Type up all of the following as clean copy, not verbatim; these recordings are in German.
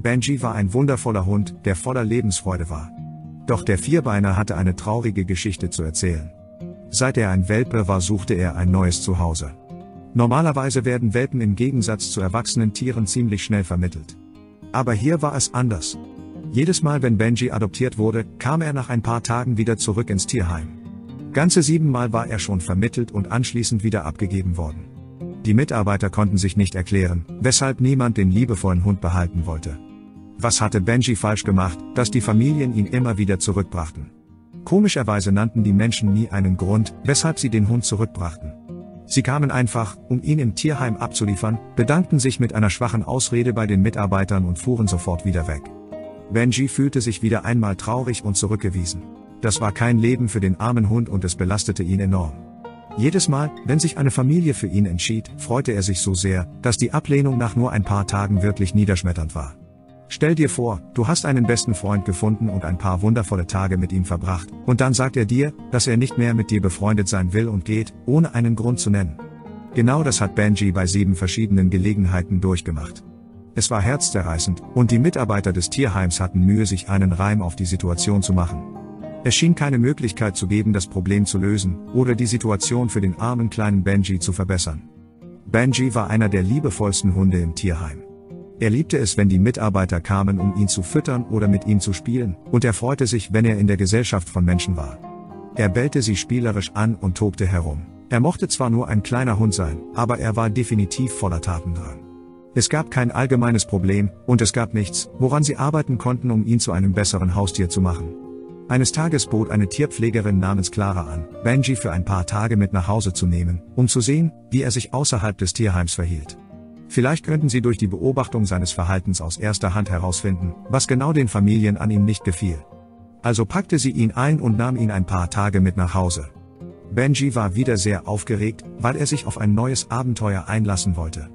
Benji war ein wundervoller Hund, der voller Lebensfreude war. Doch der Vierbeiner hatte eine traurige Geschichte zu erzählen. Seit er ein Welpe war, suchte er ein neues Zuhause. Normalerweise werden Welpen im Gegensatz zu erwachsenen Tieren ziemlich schnell vermittelt. Aber hier war es anders. Jedes Mal, wenn Benji adoptiert wurde, kam er nach ein paar Tagen wieder zurück ins Tierheim. Ganze 7 Mal war er schon vermittelt und anschließend wieder abgegeben worden. Die Mitarbeiter konnten sich nicht erklären, weshalb niemand den liebevollen Hund behalten wollte. Was hatte Benji falsch gemacht, dass die Familien ihn immer wieder zurückbrachten? Komischerweise nannten die Menschen nie einen Grund, weshalb sie den Hund zurückbrachten. Sie kamen einfach, um ihn im Tierheim abzuliefern, bedankten sich mit einer schwachen Ausrede bei den Mitarbeitern und fuhren sofort wieder weg. Benji fühlte sich wieder einmal traurig und zurückgewiesen. Das war kein Leben für den armen Hund und es belastete ihn enorm. Jedes Mal, wenn sich eine Familie für ihn entschied, freute er sich so sehr, dass die Ablehnung nach nur ein paar Tagen wirklich niederschmetternd war. Stell dir vor, du hast einen besten Freund gefunden und ein paar wundervolle Tage mit ihm verbracht, und dann sagt er dir, dass er nicht mehr mit dir befreundet sein will und geht, ohne einen Grund zu nennen. Genau das hat Benji bei 7 verschiedenen Gelegenheiten durchgemacht. Es war herzzerreißend, und die Mitarbeiter des Tierheims hatten Mühe, sich einen Reim auf die Situation zu machen. Es schien keine Möglichkeit zu geben, das Problem zu lösen, oder die Situation für den armen kleinen Benji zu verbessern. Benji war einer der liebevollsten Hunde im Tierheim. Er liebte es, wenn die Mitarbeiter kamen, um ihn zu füttern oder mit ihm zu spielen, und er freute sich, wenn er in der Gesellschaft von Menschen war. Er bellte sie spielerisch an und tobte herum. Er mochte zwar nur ein kleiner Hund sein, aber er war definitiv voller Tatendrang. Es gab kein allgemeines Problem, und es gab nichts, woran sie arbeiten konnten, um ihn zu einem besseren Haustier zu machen. Eines Tages bot eine Tierpflegerin namens Clara an, Benji für ein paar Tage mit nach Hause zu nehmen, um zu sehen, wie er sich außerhalb des Tierheims verhielt. Vielleicht könnten sie durch die Beobachtung seines Verhaltens aus erster Hand herausfinden, was genau den Familien an ihm nicht gefiel. Also packte sie ihn ein und nahm ihn ein paar Tage mit nach Hause. Benji war wieder sehr aufgeregt, weil er sich auf ein neues Abenteuer einlassen wollte.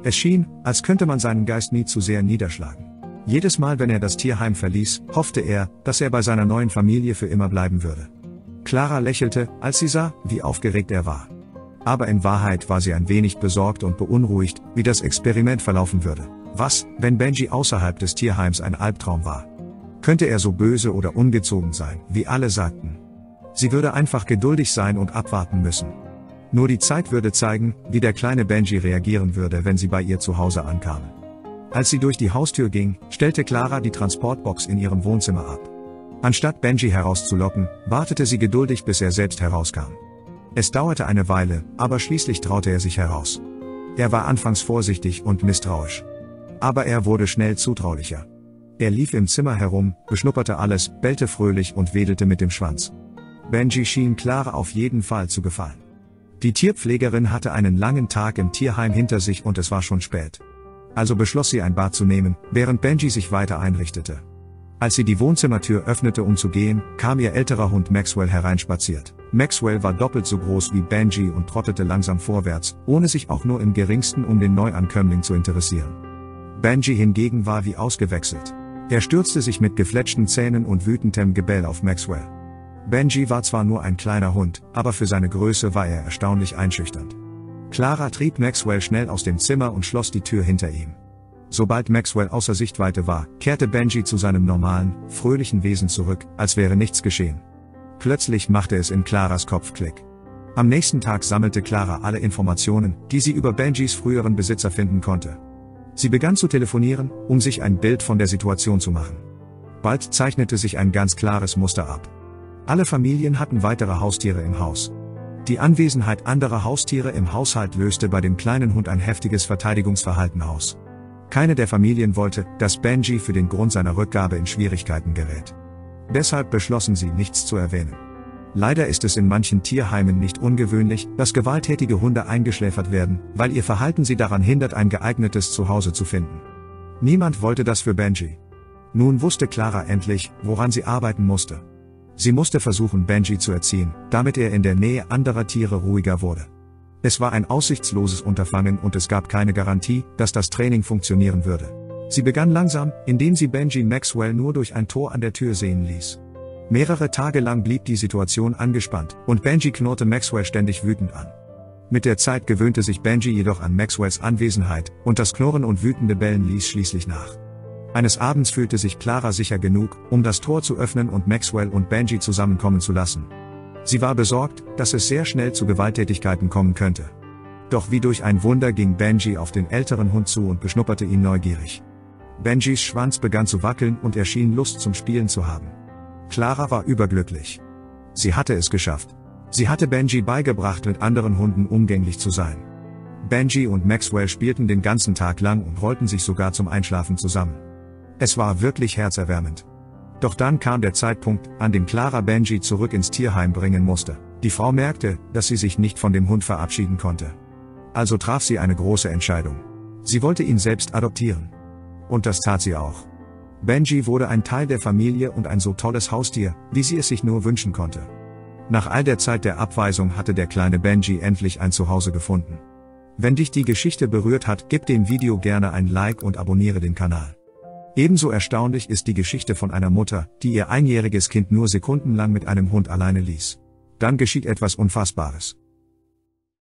Es schien, als könnte man seinen Geist nie zu sehr niederschlagen. Jedes Mal, wenn er das Tierheim verließ, hoffte er, dass er bei seiner neuen Familie für immer bleiben würde. Clara lächelte, als sie sah, wie aufgeregt er war. Aber in Wahrheit war sie ein wenig besorgt und beunruhigt, wie das Experiment verlaufen würde. Was, wenn Benji außerhalb des Tierheims ein Albtraum war? Könnte er so böse oder ungezogen sein, wie alle sagten? Sie würde einfach geduldig sein und abwarten müssen. Nur die Zeit würde zeigen, wie der kleine Benji reagieren würde, wenn sie bei ihr zu Hause ankamen. Als sie durch die Haustür ging, stellte Clara die Transportbox in ihrem Wohnzimmer ab. Anstatt Benji herauszulocken, wartete sie geduldig, bis er selbst herauskam. Es dauerte eine Weile, aber schließlich traute er sich heraus. Er war anfangs vorsichtig und misstrauisch. Aber er wurde schnell zutraulicher. Er lief im Zimmer herum, beschnupperte alles, bellte fröhlich und wedelte mit dem Schwanz. Benji schien Clara auf jeden Fall zu gefallen. Die Tierpflegerin hatte einen langen Tag im Tierheim hinter sich und es war schon spät. Also beschloss sie, ein Bad zu nehmen, während Benji sich weiter einrichtete. Als sie die Wohnzimmertür öffnete, um zu gehen, kam ihr älterer Hund Maxwell hereinspaziert. Maxwell war doppelt so groß wie Benji und trottete langsam vorwärts, ohne sich auch nur im geringsten um den Neuankömmling zu interessieren. Benji hingegen war wie ausgewechselt. Er stürzte sich mit gefletschten Zähnen und wütendem Gebell auf Maxwell. Benji war zwar nur ein kleiner Hund, aber für seine Größe war er erstaunlich einschüchternd. Clara trieb Maxwell schnell aus dem Zimmer und schloss die Tür hinter ihm. Sobald Maxwell außer Sichtweite war, kehrte Benji zu seinem normalen, fröhlichen Wesen zurück, als wäre nichts geschehen. Plötzlich machte es in Claras Kopf Klick. Am nächsten Tag sammelte Clara alle Informationen, die sie über Benjis früheren Besitzer finden konnte. Sie begann zu telefonieren, um sich ein Bild von der Situation zu machen. Bald zeichnete sich ein ganz klares Muster ab. Alle Familien hatten weitere Haustiere im Haus. Die Anwesenheit anderer Haustiere im Haushalt löste bei dem kleinen Hund ein heftiges Verteidigungsverhalten aus. Keine der Familien wollte, dass Benji für den Grund seiner Rückgabe in Schwierigkeiten gerät. Deshalb beschlossen sie, nichts zu erwähnen. Leider ist es in manchen Tierheimen nicht ungewöhnlich, dass gewalttätige Hunde eingeschläfert werden, weil ihr Verhalten sie daran hindert, ein geeignetes Zuhause zu finden. Niemand wollte das für Benji. Nun wusste Clara endlich, woran sie arbeiten musste. Sie musste versuchen, Benji zu erziehen, damit er in der Nähe anderer Tiere ruhiger wurde. Es war ein aussichtsloses Unterfangen und es gab keine Garantie, dass das Training funktionieren würde. Sie begann langsam, indem sie Benji Maxwell nur durch ein Tor an der Tür sehen ließ. Mehrere Tage lang blieb die Situation angespannt, und Benji knurrte Maxwell ständig wütend an. Mit der Zeit gewöhnte sich Benji jedoch an Maxwells Anwesenheit, und das Knurren und wütende Bellen ließ schließlich nach. Eines Abends fühlte sich Clara sicher genug, um das Tor zu öffnen und Maxwell und Benji zusammenkommen zu lassen. Sie war besorgt, dass es sehr schnell zu Gewalttätigkeiten kommen könnte. Doch wie durch ein Wunder ging Benji auf den älteren Hund zu und beschnupperte ihn neugierig. Benjis Schwanz begann zu wackeln und er schien Lust zum Spielen zu haben. Clara war überglücklich. Sie hatte es geschafft. Sie hatte Benji beigebracht, mit anderen Hunden umgänglich zu sein. Benji und Maxwell spielten den ganzen Tag lang und rollten sich sogar zum Einschlafen zusammen. Es war wirklich herzerwärmend. Doch dann kam der Zeitpunkt, an dem Clara Benji zurück ins Tierheim bringen musste. Die Frau merkte, dass sie sich nicht von dem Hund verabschieden konnte. Also traf sie eine große Entscheidung. Sie wollte ihn selbst adoptieren. Und das tat sie auch. Benji wurde ein Teil der Familie und ein so tolles Haustier, wie sie es sich nur wünschen konnte. Nach all der Zeit der Abweisung hatte der kleine Benji endlich ein Zuhause gefunden. Wenn dich die Geschichte berührt hat, gib dem Video gerne ein Like und abonniere den Kanal. Ebenso erstaunlich ist die Geschichte von einer Mutter, die ihr einjähriges Kind nur sekundenlang mit einem Hund alleine ließ. Dann geschieht etwas Unfassbares.